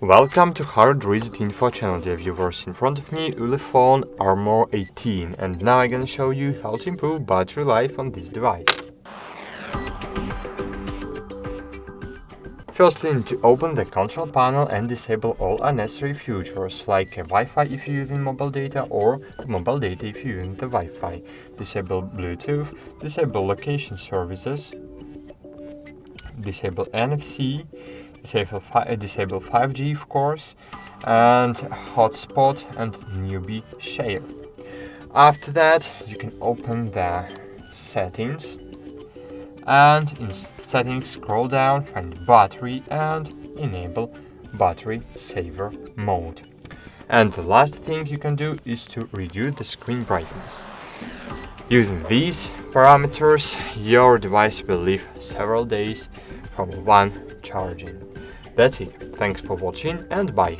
Welcome to HardReset.Info channel, dear viewers. In front of me, Ulefone Armor 18, and now I'm gonna show you how to improve battery life on this device. Firstly, you need to open the control panel and disable all unnecessary features like Wi-Fi if you're using mobile data or the mobile data if you're using the Wi-Fi. Disable Bluetooth, disable location services, disable NFC, disable 5G of course, and hotspot and newbie share. After that, you can open the settings, and in settings scroll down, find battery and enable battery saver mode. And the last thing you can do is to reduce the screen brightness. Using these parameters, your device will live several days from one charging. That's it. Thanks for watching and bye.